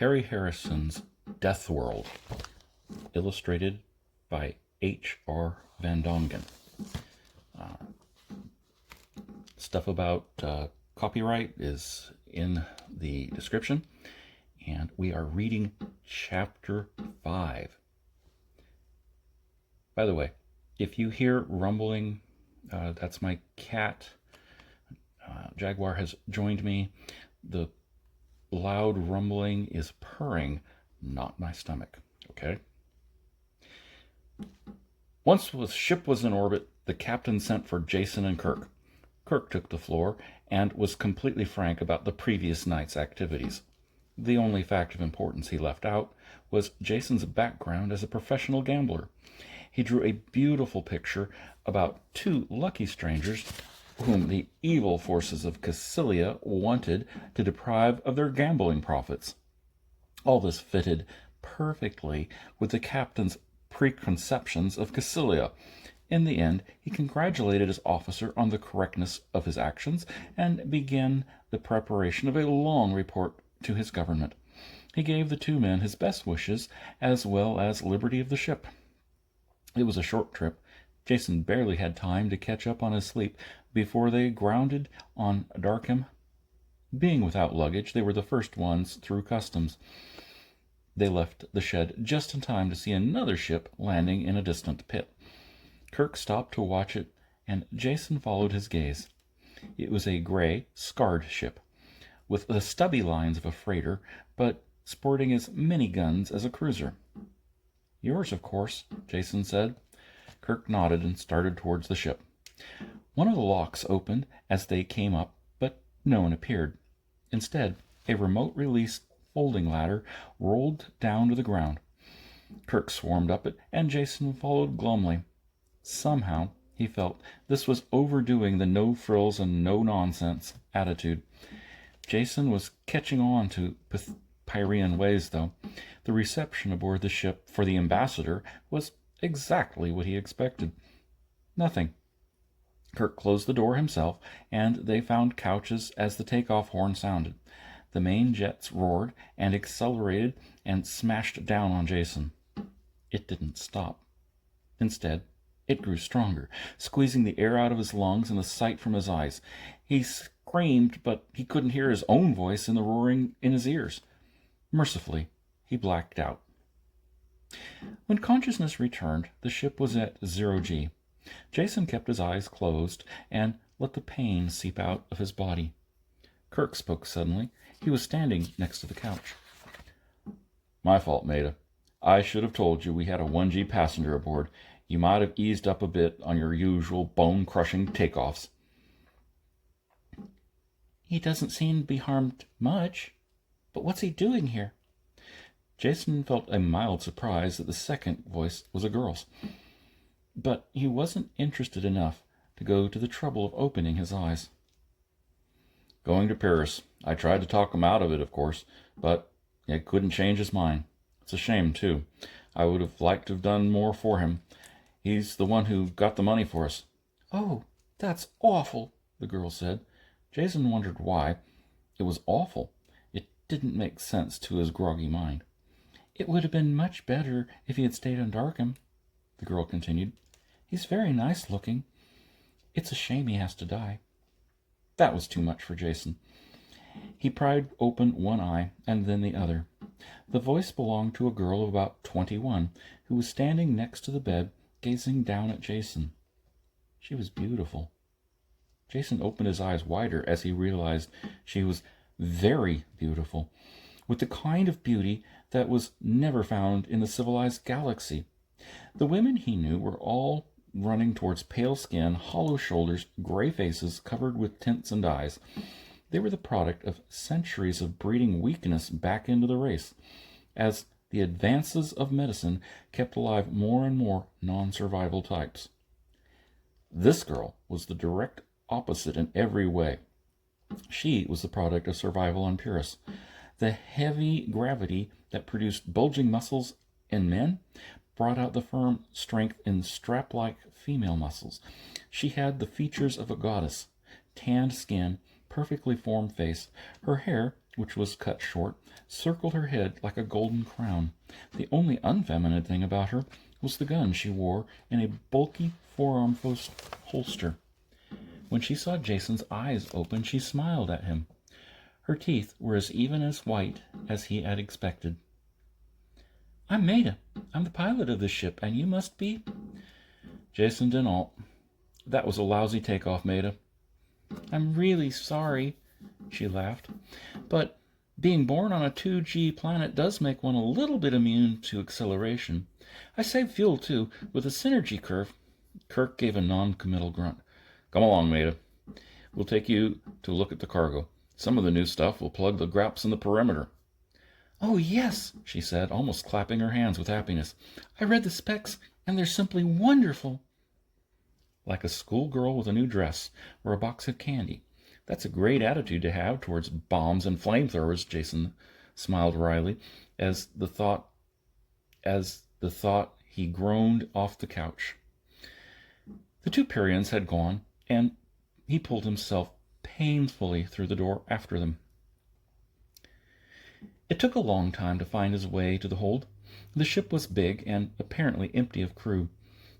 Harry Harrison's Deathworld, illustrated by H.R. Van Dongen. Stuff about copyright is in the description, and we are reading Chapter 5. By the way, if you hear rumbling, that's my cat. Jaguar has joined me. The loud rumbling is purring, not my stomach, okay? Once the ship was in orbit, the captain sent for Jason and Kirk. Kirk took the floor and was completely frank about the previous night's activities. The only fact of importance he left out was Jason's background as a professional gambler. He drew a beautiful picture about two lucky strangers whom the evil forces of Cassilia wanted to deprive of their gambling profits. All this fitted perfectly with the captain's preconceptions of Cassilia. In the end, he congratulated his officer on the correctness of his actions and began the preparation of a long report to his government. He gave the two men his best wishes as well as liberty of the ship. It was a short trip. Jason barely had time to catch up on his sleep before they grounded on Darkham. Being without luggage, they were the first ones through customs. They left the shed just in time to see another ship landing in a distant pit. Kirk stopped to watch it, and Jason followed his gaze. It was a gray, scarred ship, with the stubby lines of a freighter, but sporting as many guns as a cruiser. "Yours, of course," Jason said. Kirk nodded and started towards the ship. One of the locks opened as they came up, but no one appeared. Instead, a remote-release folding ladder rolled down to the ground. Kirk swarmed up it, and Jason followed glumly. Somehow, he felt this was overdoing the no-frills and no-nonsense attitude. Jason was catching on to Pyrean ways, though. The reception aboard the ship for the ambassador was exactly what he expected. Nothing. Kirk closed the door himself, and they found couches as the takeoff horn sounded. The main jets roared and accelerated and smashed down on Jason. It didn't stop. Instead, it grew stronger, squeezing the air out of his lungs and the sight from his eyes. He screamed, but he couldn't hear his own voice in the roaring in his ears. Mercifully, he blacked out. When consciousness returned, the ship was at 0G. Jason kept his eyes closed and let the pain seep out of his body. Kirk spoke suddenly. He was standing next to the couch. "My fault, Maida. I should have told you we had a 1G passenger aboard. You might have eased up a bit on your usual bone-crushing takeoffs." "He doesn't seem to be harmed much. But what's he doing here?" Jason felt a mild surprise that the second voice was a girl's. But he wasn't interested enough to go to the trouble of opening his eyes. "Going to Paris. I tried to talk him out of it, of course, but I couldn't change his mind. It's a shame, too. I would have liked to have done more for him. He's the one who got the money for us." "Oh, that's awful," the girl said. Jason wondered why. It was awful. It didn't make sense to his groggy mind. "It would have been much better if he had stayed on Darkham," the girl continued. "He's very nice looking. It's a shame he has to die." That was too much for Jason. He pried open one eye and then the other. The voice belonged to a girl of about 21 who was standing next to the bed, gazing down at Jason. She was beautiful. Jason opened his eyes wider as he realized she was very beautiful, with the kind of beauty that was never found in the civilized galaxy. The women he knew were all running towards pale skin, hollow shoulders, gray faces covered with tints and dyes. They were the product of centuries of breeding weakness back into the race, as the advances of medicine kept alive more and more non-survival types. This girl was the direct opposite in every way. She was the product of survival on Pyrrhus. The heavy gravity that produced bulging muscles in men brought out the firm strength in strap-like female muscles. She had the features of a goddess, tanned skin, perfectly formed face. Her hair, which was cut short, circled her head like a golden crown. The only unfeminine thing about her was the gun she wore in a bulky forearm holster. When she saw Jason's eyes open, she smiled at him. Her teeth were as even as white as he had expected. "I'm Maida. I'm the pilot of this ship, and you must be—" "Jason Denault. That was a lousy takeoff, Maida." "I'm really sorry," she laughed. "But being born on a 2G planet does make one a little bit immune to acceleration. I save fuel, too, with a synergy curve." Kirk gave a non-committal grunt. "Come along, Maida. We'll take you to look at the cargo. Some of the new stuff will plug the graps in the perimeter." "Oh, yes," she said, almost clapping her hands with happiness. "I read the specs, and they're simply wonderful." Like a schoolgirl with a new dress or a box of candy. That's a great attitude to have towards bombs and flamethrowers, Jason smiled wryly as the thought he groaned off the couch. The two Parians had gone, and he pulled himself painfully through the door after them. It took a long time to find his way to the hold. The ship was big and apparently empty of crew.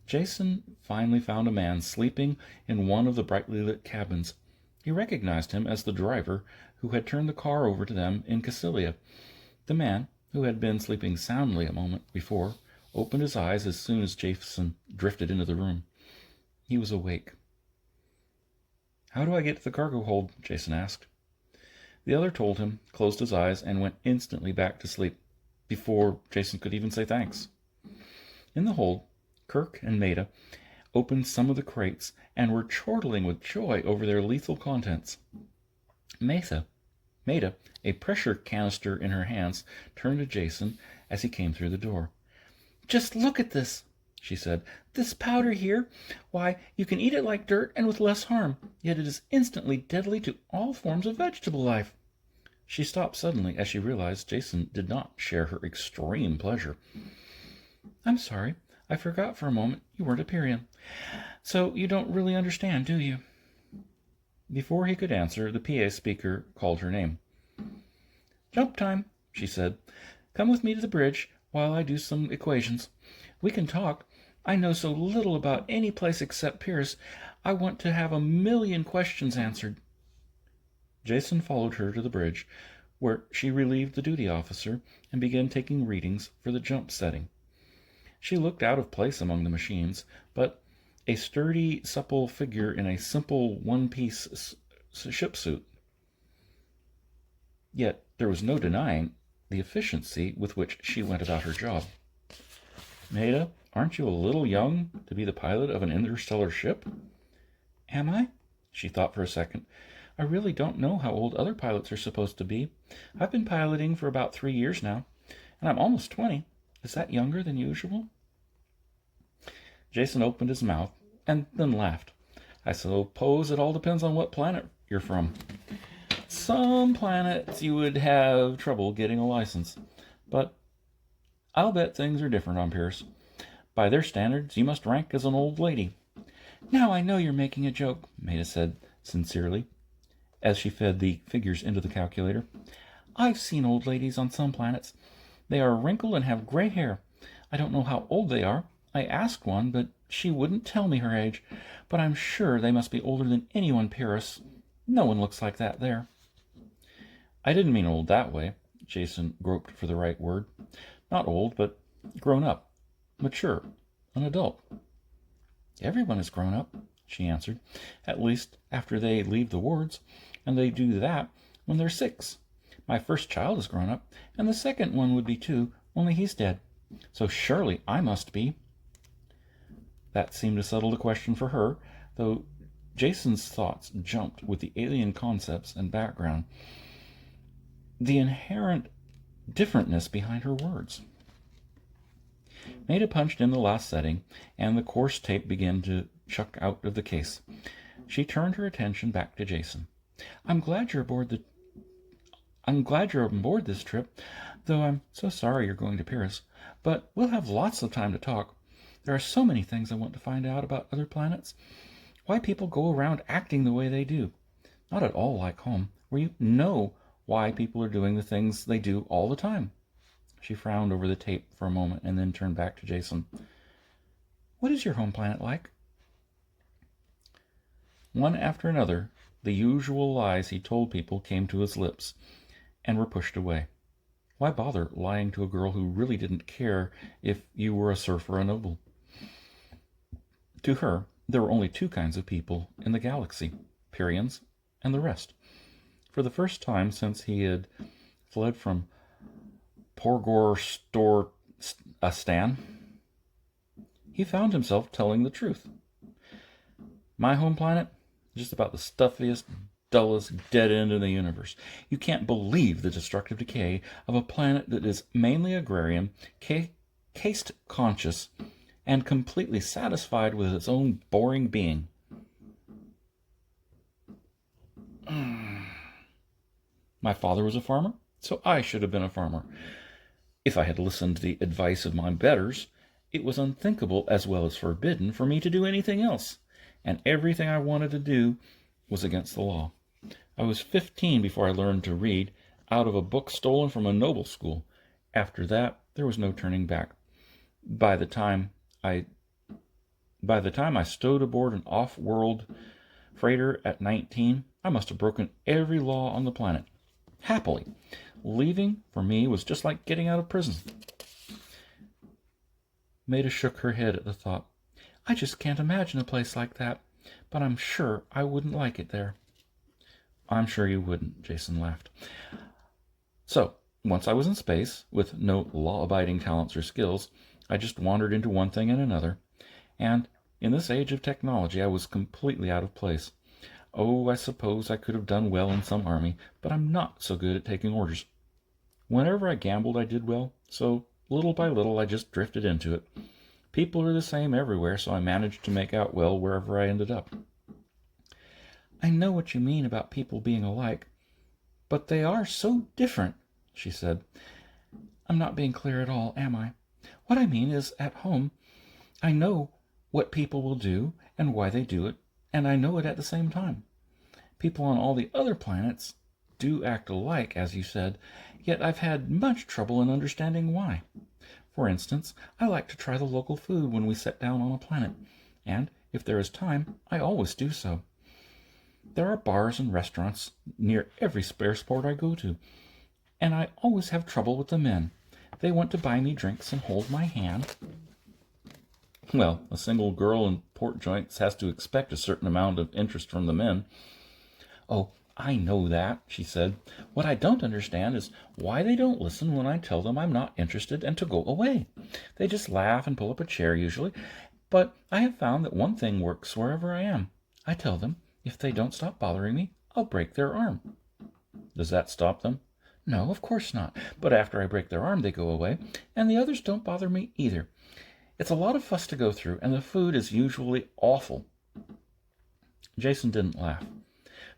Jason finally found a man sleeping in one of the brightly lit cabins. He recognized him as the driver who had turned the car over to them in Cassilia. The man, who had been sleeping soundly a moment before, opened his eyes as soon as Jason drifted into the room. He was awake. "How do I get to the cargo hold?" Jason asked. The other told him, closed his eyes, and went instantly back to sleep, before Jason could even say thanks. In the hold, Kirk and Maida opened some of the crates and were chortling with joy over their lethal contents. Maida, a pressure canister in her hands, turned to Jason as he came through the door. "Just look at this," she said. "This powder here, why, you can eat it like dirt and with less harm, yet it is instantly deadly to all forms of vegetable life." She stopped suddenly as she realized Jason did not share her extreme pleasure. "I'm sorry. I forgot for a moment you weren't a Parian. So you don't really understand, do you?" Before he could answer, the PA speaker called her name. "Jump time," she said. "Come with me to the bridge while I do some equations. We can talk. I know so little about any place except Pierce. I want to have 1,000,000 questions answered." Jason followed her to the bridge, where she relieved the duty officer and began taking readings for the jump setting. She looked out of place among the machines, but a sturdy, supple figure in a simple one-piece ship suit. Yet there was no denying the efficiency with which she went about her job. "Maida, aren't you a little young to be the pilot of an interstellar ship?" "Am I?" She thought for a second. "I really don't know how old other pilots are supposed to be. I've been piloting for about 3 years now, and I'm almost 20. Is that younger than usual?" Jason opened his mouth and then laughed. "I suppose it all depends on what planet you're from. Some planets you would have trouble getting a license, but I'll bet things are different on Pierce. By their standards, you must rank as an old lady." "Now I know you're making a joke," Maida said sincerely, as she fed the figures into the calculator. "I've seen old ladies on some planets. They are wrinkled and have gray hair. I don't know how old they are. I asked one, but she wouldn't tell me her age. But I'm sure they must be older than anyone Pierce. No one looks like that there." "I didn't mean old that way." Jason groped for the right word. "Not old, but grown up, mature, an adult." "Everyone is grown up," she answered. "At least after they leave the wards, and they do that when they're 6. My first child is grown up, and the second one would be too, only he's dead. So surely I must be." That seemed to settle the question for her, though Jason's thoughts jumped with the alien concepts and background, the inherent differentness behind her words. Maida punched in the last setting, and the course tape began to chuck out of the case. She turned her attention back to Jason. I'm glad you're on board this trip, though I'm so sorry you're going to Paris. But we'll have lots of time to talk. There are so many things I want to find out about other planets. Why people go around acting the way they do. Not at all like home, where you know why people are doing the things they do all the time. She frowned over the tape for a moment and then turned back to Jason. What is your home planet like? One after another, the usual lies he told people came to his lips and were pushed away. Why bother lying to a girl who really didn't care if you were a serf or a noble? To her, there were only two kinds of people in the galaxy, Pyrians and the rest. For the first time since he had fled from Porgorstan, he found himself telling the truth. My home planet, just about the stuffiest, dullest dead end in the universe. You can't believe the destructive decay of a planet that is mainly agrarian, caste conscious, and completely satisfied with its own boring being. My father was a farmer, so I should have been a farmer. If I had listened to the advice of my betters, it was unthinkable as well as forbidden for me to do anything else, and everything I wanted to do was against the law. I was 15 before I learned to read out of a book stolen from a noble school. After that, there was no turning back. By the time I stowed aboard an off-world freighter at 19, I must have broken every law on the planet. Happily. Leaving, for me, was just like getting out of prison. Maida shook her head at the thought. I just can't imagine a place like that, but I'm sure I wouldn't like it there. I'm sure you wouldn't, Jason laughed. So, once I was in space, with no law-abiding talents or skills, I just wandered into one thing and another, and in this age of technology I was completely out of place. Oh, I suppose I could have done well in some army, but I'm not so good at taking orders. Whenever I gambled, I did well, so little by little I just drifted into it. People are the same everywhere, so I managed to make out well wherever I ended up. I know what you mean about people being alike, but they are so different, she said. I'm not being clear at all, am I? What I mean is, at home, I know what people will do and why they do it, and I know it at the same time. People on all the other planets do act alike, as you said, yet I've had much trouble in understanding why. For instance, I like to try the local food when we set down on a planet, and if there is time, I always do so. There are bars and restaurants near every spaceport I go to, and I always have trouble with the men. They want to buy me drinks and hold my hand. Well, a single girl in port joints has to expect a certain amount of interest from the men. Oh, I know that, she said. What I don't understand is why they don't listen when I tell them I'm not interested and to go away. They just laugh and pull up a chair usually, but I have found that one thing works wherever I am. I tell them, if they don't stop bothering me, I'll break their arm. Does that stop them? No, of course not. But after I break their arm, they go away, and the others don't bother me either. It's a lot of fuss to go through, and the food is usually awful. Jason didn't laugh.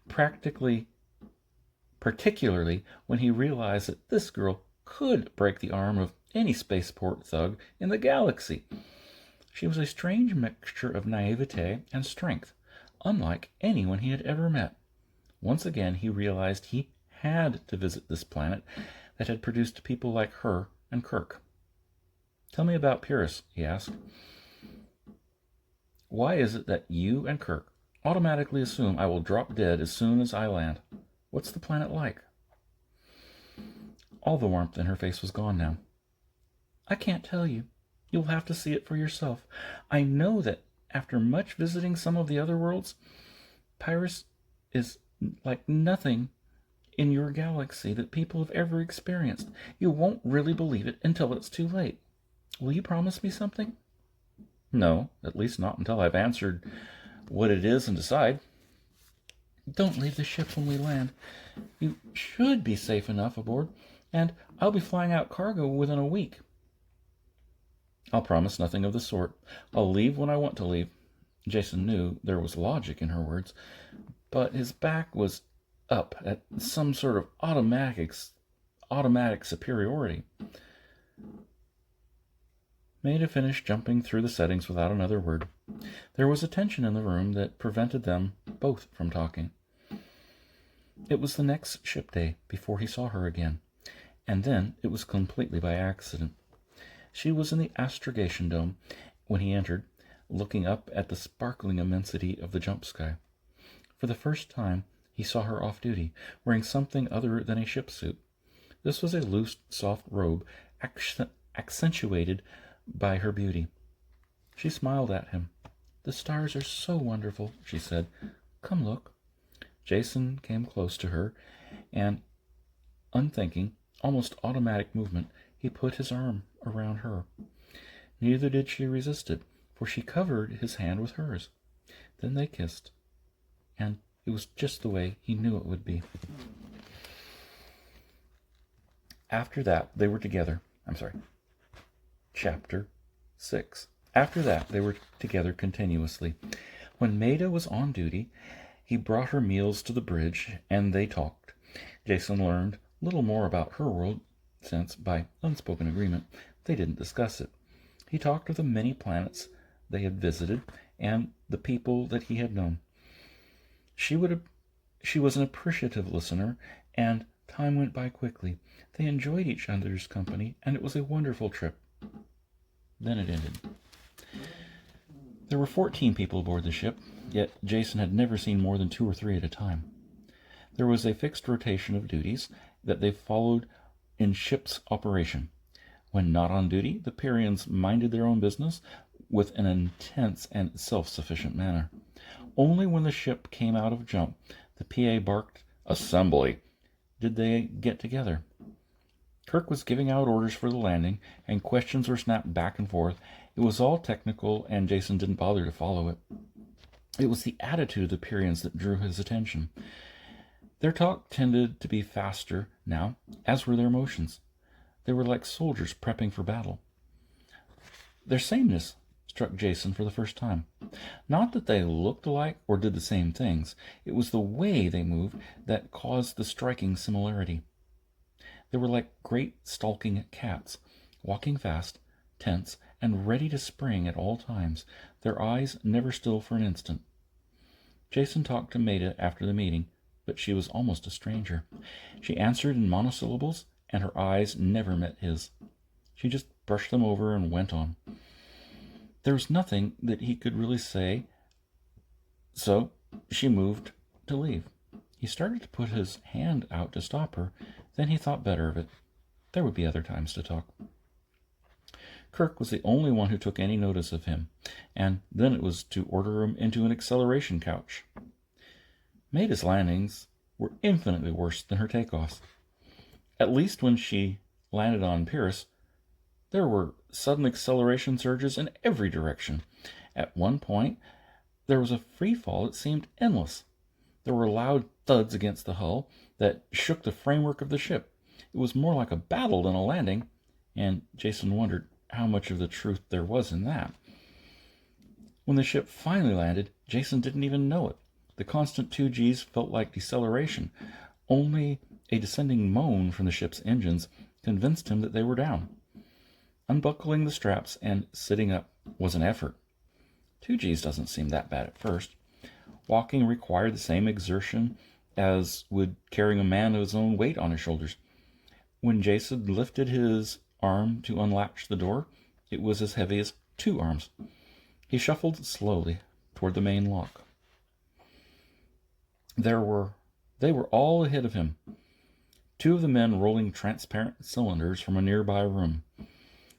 Particularly when he realized that this girl could break the arm of any spaceport thug in the galaxy. She was a strange mixture of naivete and strength, unlike anyone he had ever met. Once again he realized he had to visit this planet that had produced people like her and Kirk. Tell me about Pyrrhus, he asked. Why is it that you and Kirk automatically assume I will drop dead as soon as I land? What's the planet like? All the warmth in her face was gone now. I can't tell you. You'll have to see it for yourself. I know that after much visiting some of the other worlds, Pyrrhus is like nothing in your galaxy that people have ever experienced. You won't really believe it until it's too late. Will you promise me something? No, at least not until I've answered what it is and decide. Don't leave the ship when we land. You should be safe enough aboard, and I'll be flying out cargo within a week. I'll promise nothing of the sort. I'll leave when I want to leave. Jason knew there was logic in her words, but his back was up at some sort of automatic superiority. Maida finished jumping through the settings without another word. There was a tension in the room that prevented them both from talking. It was the next ship day before he saw her again, and then it was completely by accident. She was in the astrogation dome when he entered, looking up at the sparkling immensity of the jump sky. For the first time, he saw her off duty, wearing something other than a ship suit. This was a loose, soft robe, accentuated by her beauty. She smiled at him. "The stars are so wonderful," she said. "Come look." Jason came close to her, and, unthinking, almost automatic movement, he put his arm around her. Neither did she resist it, for she covered his hand with hers. Then they kissed, and it was just the way he knew it would be. After that, they were together. Chapter 6. After that, they were together continuously. When Maida was on duty, he brought her meals to the bridge, and they talked. Jason learned little more about her world, since, by unspoken agreement, they didn't discuss it. He talked of the many planets they had visited, and the people that he had known. She was an appreciative listener, and time went by quickly. They enjoyed each other's company, and it was a wonderful trip. Then it ended. There were 14 people aboard the ship, yet Jason had never seen more than 2 or 3 at a time. There was a fixed rotation of duties that they followed in ship's operation. When not on duty, the Pyrians minded their own business with an intense and self-sufficient manner. Only when the ship came out of jump, the PA barked, "Assembly," did they get together. Kirk was giving out orders for the landing, and questions were snapped back and forth. It was all technical, and Jason didn't bother to follow it. It was the attitude of the Pyrians that drew his attention. Their talk tended to be faster now, as were their motions. They were like soldiers prepping for battle. Their sameness struck Jason for the first time. Not that they looked alike or did the same things. It was the way they moved that caused the striking similarity. They were like great stalking cats, walking fast, tense, and ready to spring at all times, their eyes never still for an instant. Jason talked to Maida after the meeting, but she was almost a stranger. She answered in monosyllables, and her eyes never met his. She just brushed them over and went on. There was nothing that he could really say, so she moved to leave. He started to put his hand out to stop her, then he thought better of it. There would be other times to talk. Kirk was the only one who took any notice of him, and then it was to order him into an acceleration couch. Maida's landings were infinitely worse than her takeoffs. At least when she landed on Pyrrhus, there were sudden acceleration surges in every direction. At one point, there was a free fall that seemed endless. There were loud thuds against the hull that shook the framework of the ship. It was more like a battle than a landing, and Jason wondered how much of the truth there was in that. When the ship finally landed, Jason didn't even know it. The constant 2Gs felt like deceleration. Only a descending moan from the ship's engines convinced him that they were down. Unbuckling the straps and sitting up was an effort. 2Gs doesn't seem that bad at first. Walking required the same exertion as would carrying a man of his own weight on his shoulders. When Jason lifted his arm to unlatch the door, it was as heavy as 2 arms. He shuffled slowly toward the main lock. They were all ahead of him, 2 of the men rolling transparent cylinders from a nearby room.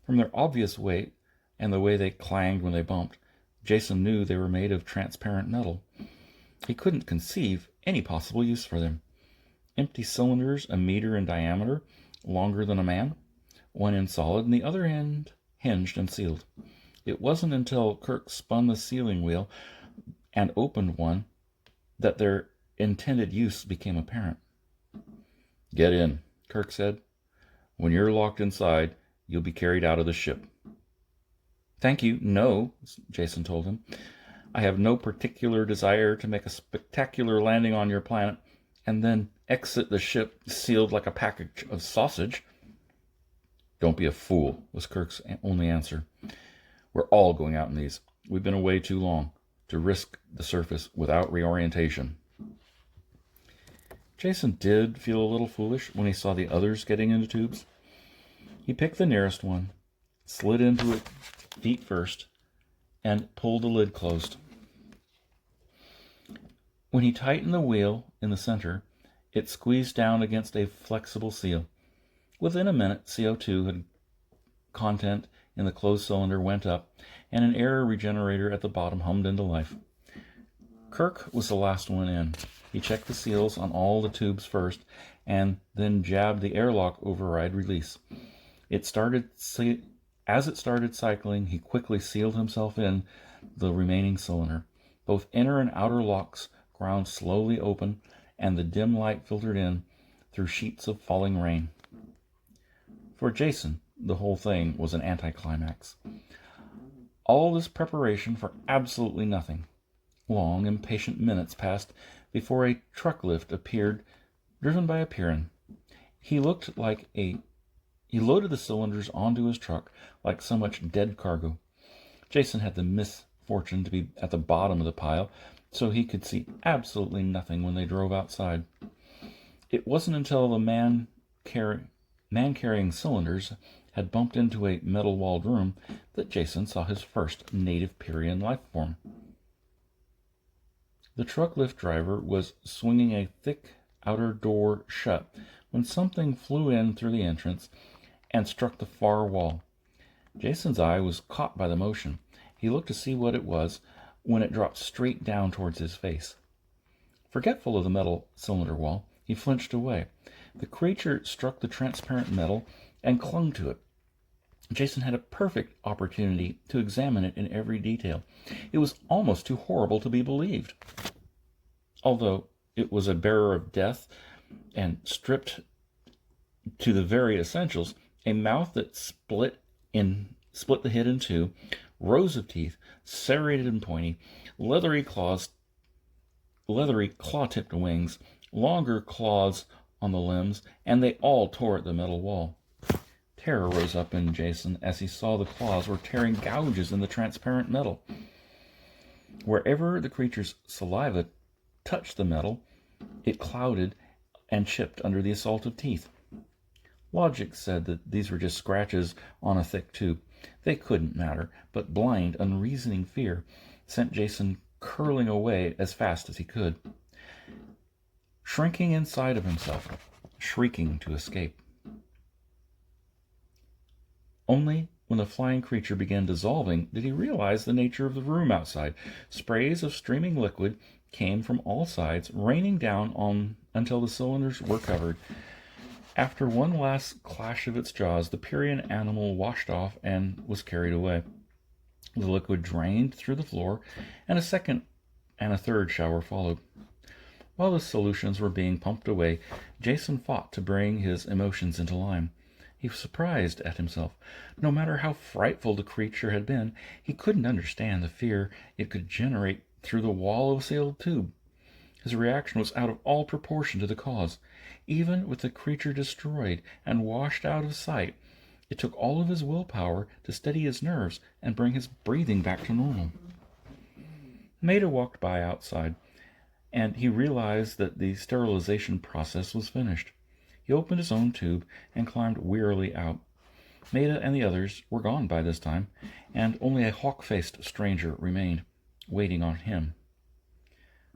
From their obvious weight and the way they clanged when they bumped, Jason knew they were made of transparent metal. He couldn't conceive any possible use for them. Empty cylinders a meter in diameter, longer than a man, one end solid and the other end hinged and sealed. It wasn't until Kirk spun the sealing wheel and opened one that their intended use became apparent. "Get in," Kirk said. "When you're locked inside, you'll be carried out of the ship." "Thank you, no," Jason told him. "I have no particular desire to make a spectacular landing on your planet and then exit the ship sealed like a package of sausage." "Don't be a fool," was Kirk's only answer. "We're all going out in these. We've been away too long to risk the surface without reorientation." Jason did feel a little foolish when he saw the others getting into tubes. He picked the nearest one, slid into it feet first, and pulled the lid closed. When he tightened the wheel in the center, it squeezed down against a flexible seal. Within a minute, CO2 content in the closed cylinder went up, and an air regenerator at the bottom hummed into life. Kirk was the last one in. He checked the seals on all the tubes first, and then jabbed the airlock override release. As it started cycling, he quickly sealed himself in the remaining cylinder. Both inner and outer locks ground slowly open, and the dim light filtered in through sheets of falling rain. For Jason, the whole thing was an anticlimax. All this preparation for absolutely nothing. Long, impatient minutes passed before a truck lift appeared, driven by a Piran. He loaded the cylinders onto his truck like so much dead cargo. Jason had the misfortune to be at the bottom of the pile, so he could see absolutely nothing when they drove outside. It wasn't until the man carrying cylinders had bumped into a metal-walled room that Jason saw his first native Piran life form. The truck lift driver was swinging a thick outer door shut when something flew in through the entrance and struck the far wall. Jason's eye was caught by the motion. He looked to see what it was when it dropped straight down towards his face. Forgetful of the metal cylinder wall, he flinched away. The creature struck the transparent metal and clung to it. Jason had a perfect opportunity to examine it in every detail. It was almost too horrible to be believed. Although it was a bearer of death and stripped to the very essentials, a mouth that split the head in two, rows of teeth, serrated and pointy, leathery claw-tipped wings, longer claws on the limbs, and they all tore at the metal wall. Terror rose up in Jason as he saw the claws were tearing gouges in the transparent metal. Wherever the creature's saliva touched the metal, it clouded and chipped under the assault of teeth. Logic said that these were just scratches on a thick tube. They couldn't matter, but blind, unreasoning fear sent Jason curling away as fast as he could, shrinking inside of himself, shrieking to escape. Only when the flying creature began dissolving did he realize the nature of the room outside. Sprays of streaming liquid came from all sides, raining down on until the cylinders were covered. After one last clash of its jaws, the Piran animal washed off and was carried away. The liquid drained through the floor, and a second and a third shower followed. While the solutions were being pumped away, Jason fought to bring his emotions into line. He was surprised at himself. No matter how frightful the creature had been, he couldn't understand the fear it could generate through the wall of a sealed tube. His reaction was out of all proportion to the cause. Even with the creature destroyed and washed out of sight, it took all of his willpower to steady his nerves and bring his breathing back to normal. Maida walked by outside, and he realized that the sterilization process was finished. He opened his own tube and climbed wearily out. Maida and the others were gone by this time, and only a hawk-faced stranger remained, waiting on him.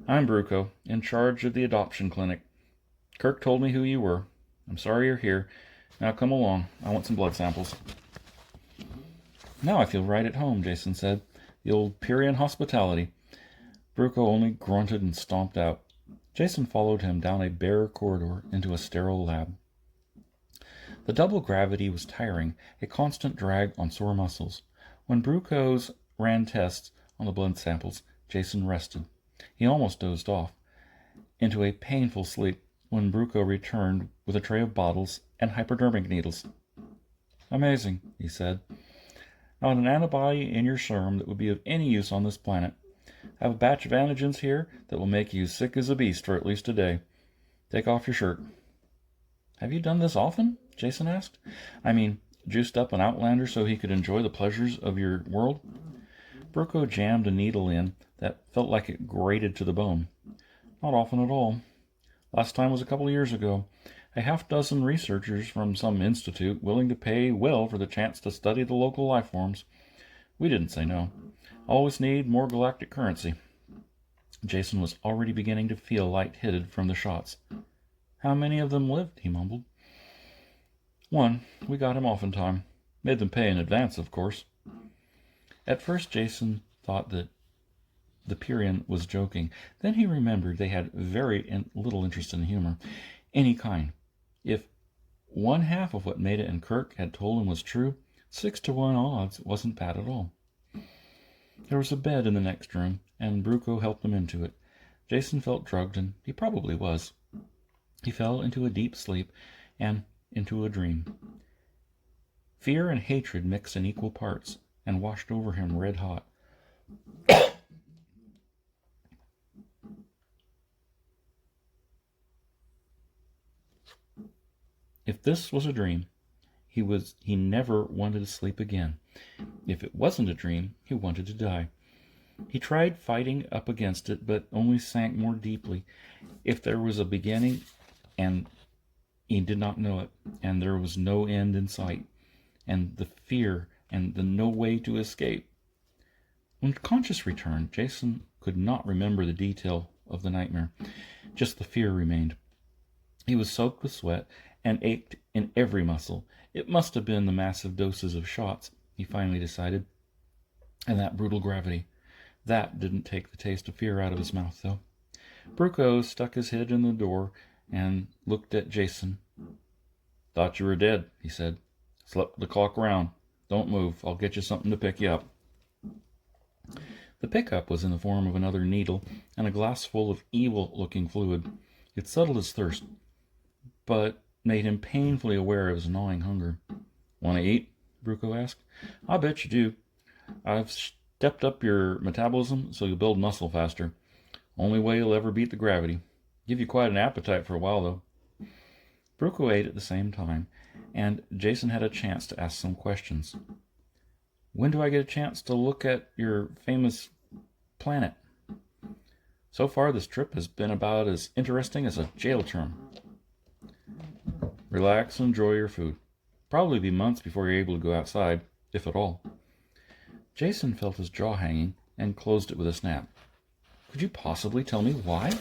"I'm Bruco, in charge of the adoption clinic. Kirk told me who you were. I'm sorry you're here. Now come along. I want some blood samples." "Now I feel right at home," Jason said. "The old Piran hospitality." Bruco only grunted and stomped out. Jason followed him down a bare corridor into a sterile lab. The double gravity was tiring, a constant drag on sore muscles. When Bruco's ran tests on the blood samples, Jason rested. He almost dozed off into a painful sleep when Bruco returned with a tray of bottles and hypodermic needles. "Amazing," he said. "Not an antibody in your serum that would be of any use on this planet. I have a batch of antigens here that will make you sick as a beast for at least a day. Take off your shirt." "Have you done this often?" Jason asked. "I mean, juiced up an outlander so he could enjoy the pleasures of your world?" Bruco jammed a needle in that felt like it grated to the bone. "Not often at all. Last time was a couple of years ago. A half-dozen researchers from some institute willing to pay well for the chance to study the local life forms. We didn't say no. Always need more galactic currency. Jason was already beginning to feel light-headed from the shots. How many of them lived? He mumbled. One. We got him off in time. Made them pay in advance, of course. At first Jason thought that the Pyrian was joking. Then he remembered they had very little interest in humor. Any kind. If one half of what Maida and Kirk had told him was true, 6-to-1 odds wasn't bad at all. There was a bed in the next room, and Bruco helped him into it. Jason felt drugged, and he probably was. He fell into a deep sleep and into a dream. Fear and hatred mixed in equal parts and washed over him red hot. If this was a dream, he never wanted to sleep again. If it wasn't a dream, he wanted to die. He tried fighting up against it, but only sank more deeply. If there was a beginning, and he did not know it, and there was no end in sight, and the fear and the no way to escape. When conscious returned, Jason could not remember the detail of the nightmare. Just the fear remained. He was soaked with sweat and ached in every muscle. It must have been the massive doses of shots, he finally decided, and that brutal gravity. That didn't take the taste of fear out of his mouth, though. Bruco stuck his head in the door and looked at Jason. Thought you were dead, he said. Slept the clock around. Don't move. I'll get you something to pick you up. The pickup was in the form of another needle and a glass full of evil-looking fluid. It settled his thirst, but made him painfully aware of his gnawing hunger. Want to eat? Bruco asked. I bet you do. I've stepped up your metabolism so you'll build muscle faster. Only way you'll ever beat the gravity. Give you quite an appetite for a while, though. Bruco ate at the same time, and Jason had a chance to ask some questions. When do I get a chance to look at your famous planet? So far, this trip has been about as interesting as a jail term. Relax and enjoy your food. Probably be months before you're able to go outside, if at all. Jason felt his jaw hanging and closed it with a snap. Could you possibly tell me why?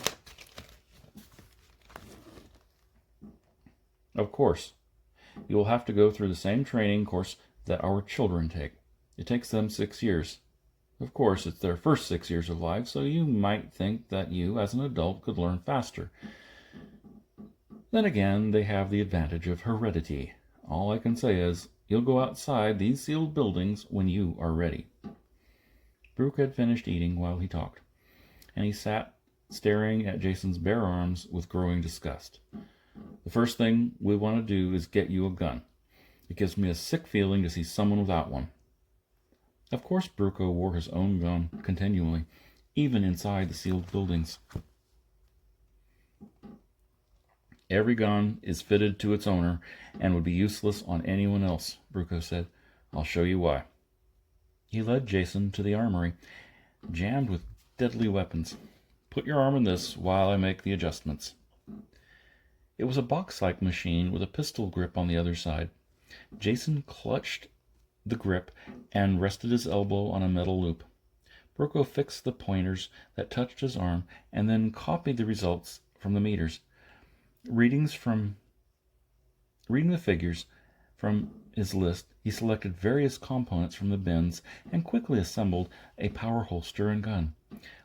Of course. You will have to go through the same training course that our children take. It takes them 6 years. Of course, it's their first 6 years of life, so you might think that you, as an adult, could learn faster. Then again, they have the advantage of heredity. All I can say is, you'll go outside these sealed buildings when you are ready. Brooke had finished eating while he talked, and he sat staring at Jason's bare arms with growing disgust. The first thing we want to do is get you a gun. It gives me a sick feeling to see someone without one. Of course, Bruco wore his own gun continually, even inside the sealed buildings. Every gun is fitted to its owner and would be useless on anyone else, Bruco said. I'll show you why. He led Jason to the armory, jammed with deadly weapons. Put your arm in this while I make the adjustments. It was a box-like machine with a pistol grip on the other side. Jason clutched the grip and rested his elbow on a metal loop. Bruco fixed the pointers that touched his arm and then copied the results from the meters. Reading the figures from his list, he selected various components from the bins and quickly assembled a power holster and gun.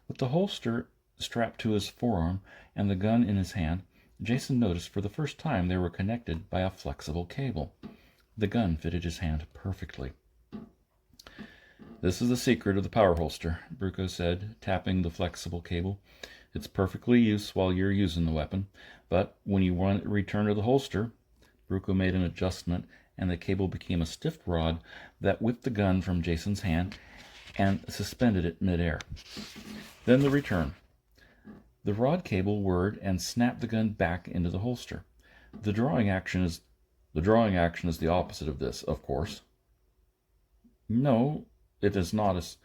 With the holster strapped to his forearm and the gun in his hand, Jason noticed for the first time they were connected by a flexible cable. The gun fitted his hand perfectly. This is the secret of the power holster, Bruco said, tapping the flexible cable. It's perfectly used while you're using the weapon, but when you want it returned to the holster, Bruco made an adjustment, and the cable became a stiff rod that whipped the gun from Jason's hand and suspended it midair. Then the return. The rod cable whirred and snapped the gun back into the holster. The drawing action is the opposite of this, of course. No, it is not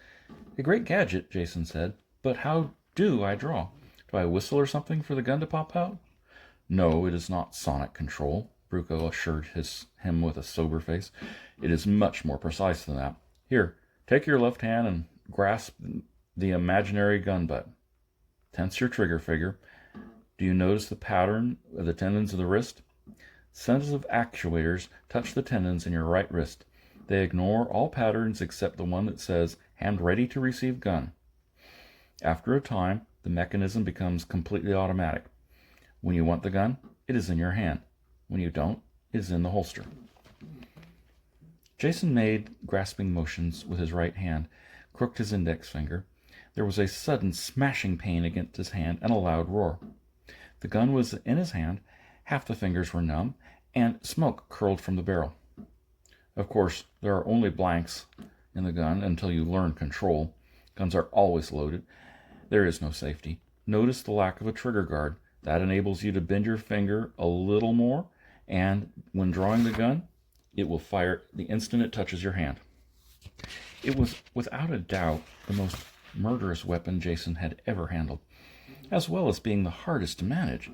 a great gadget, Jason said. But how do I draw? Do I whistle or something for the gun to pop out? No, it is not sonic control, Bruco assured him with a sober face. It is much more precise than that. Here, take your left hand and grasp the imaginary gun butt. Tense your trigger finger. Do you notice the pattern of the tendons of the wrist? Sensitive actuators touch the tendons in your right wrist. They ignore all patterns except the one that says, hand ready to receive gun. After a time, the mechanism becomes completely automatic. When you want the gun, it is in your hand. When you don't, it is in the holster. Jason made grasping motions with his right hand, crooked his index finger. There was a sudden smashing pain against his hand and a loud roar. The gun was in his hand, half the fingers were numb, and smoke curled from the barrel. Of course, there are only blanks in the gun until you learn control. Guns are always loaded. There is no safety. Notice the lack of a trigger guard. That enables you to bend your finger a little more, and when drawing the gun, it will fire the instant it touches your hand. It was without a doubt the most murderous weapon Jason had ever handled, as well as being the hardest to manage.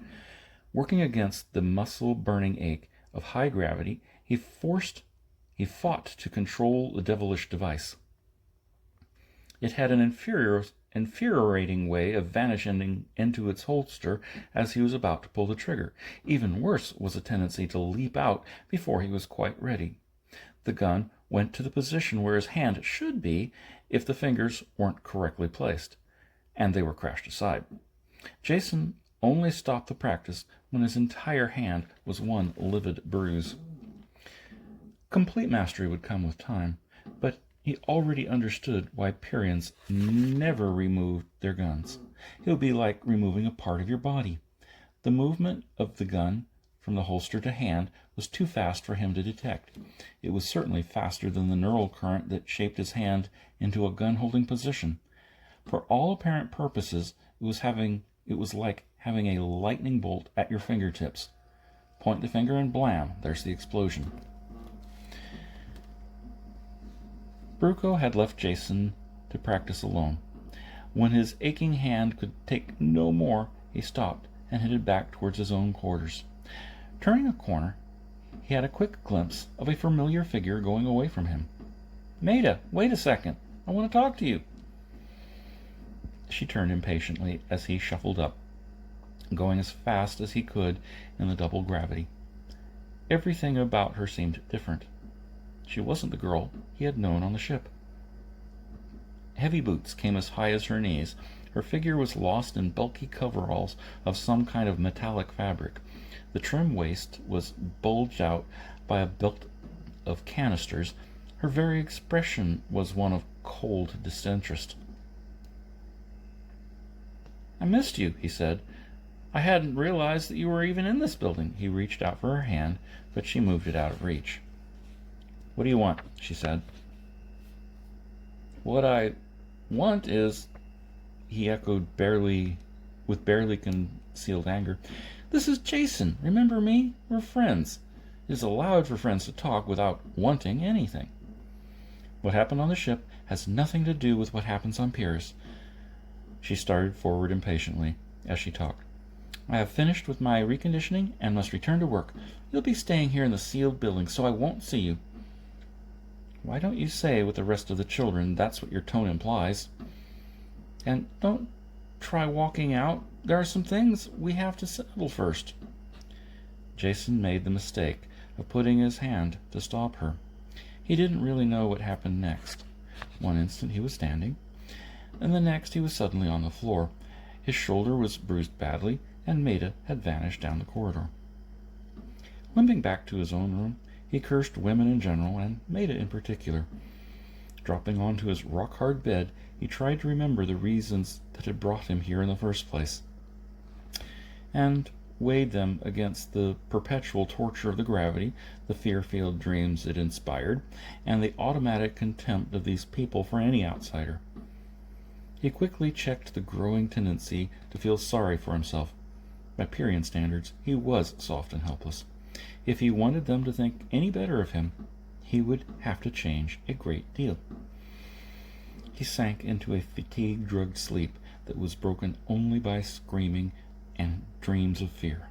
Working against the muscle-burning ache of high gravity, he fought to control the devilish device. It had an infuriating way of vanishing into its holster as he was about to pull the trigger. Even worse was a tendency to leap out before he was quite ready. The gun went to the position where his hand should be if the fingers weren't correctly placed, and they were crashed aside. Jason only stopped the practice when his entire hand was one livid bruise. Complete mastery would come with time, but he already understood why Parians never removed their guns. It would be like removing a part of your body. The movement of the gun from the holster to hand was too fast for him to detect. It was certainly faster than the neural current that shaped his hand into a gun-holding position. For all apparent purposes, it was like having a lightning bolt at your fingertips. Point the finger and blam, there's the explosion. Bruco had left Jason to practice alone. When his aching hand could take no more, he stopped and headed back towards his own quarters. Turning a corner, he had a quick glimpse of a familiar figure going away from him. "Maida, wait a second. I want to talk to you." She turned impatiently as he shuffled up, going as fast as he could in the double gravity. Everything about her seemed different. She wasn't the girl he had known on the ship. Heavy boots came as high as her knees. Her figure was lost in bulky coveralls of some kind of metallic fabric. The trim waist was bulged out by a belt of canisters. Her very expression was one of cold disinterest. "I missed you," he said. "I hadn't realized that you were even in this building." He reached out for her hand, but she moved it out of reach. "What do you want?" she said. "What I want is," he echoed with barely concealed anger. "This is Jason. Remember me? We're friends. It is allowed for friends to talk without wanting anything. What happened on the ship has nothing to do with what happens on Pyrrhus." She started forward impatiently as she talked. "I have finished with my reconditioning and must return to work. You'll be staying here in the sealed building, so I won't see you." "Why don't you say with the rest of the children? That's what your tone implies. And don't try walking out. There are some things we have to settle first." Jason made the mistake of putting his hand to stop her. He didn't really know what happened next. One instant he was standing, and the next he was suddenly on the floor. His shoulder was bruised badly, and Maida had vanished down the corridor. Limping back to his own room, he cursed women in general, and Maida in particular. Dropping onto his rock-hard bed, he tried to remember the reasons that had brought him here in the first place, and weighed them against the perpetual torture of the gravity, the fear-filled dreams it inspired, and the automatic contempt of these people for any outsider. He quickly checked the growing tendency to feel sorry for himself. By Pyrrhian standards, he was soft and helpless. If he wanted them to think any better of him, he would have to change a great deal. He sank into a fatigue-drugged sleep that was broken only by screaming and dreams of fear.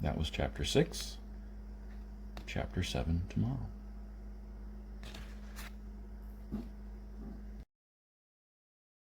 That was Chapter 6. Chapter 7 tomorrow.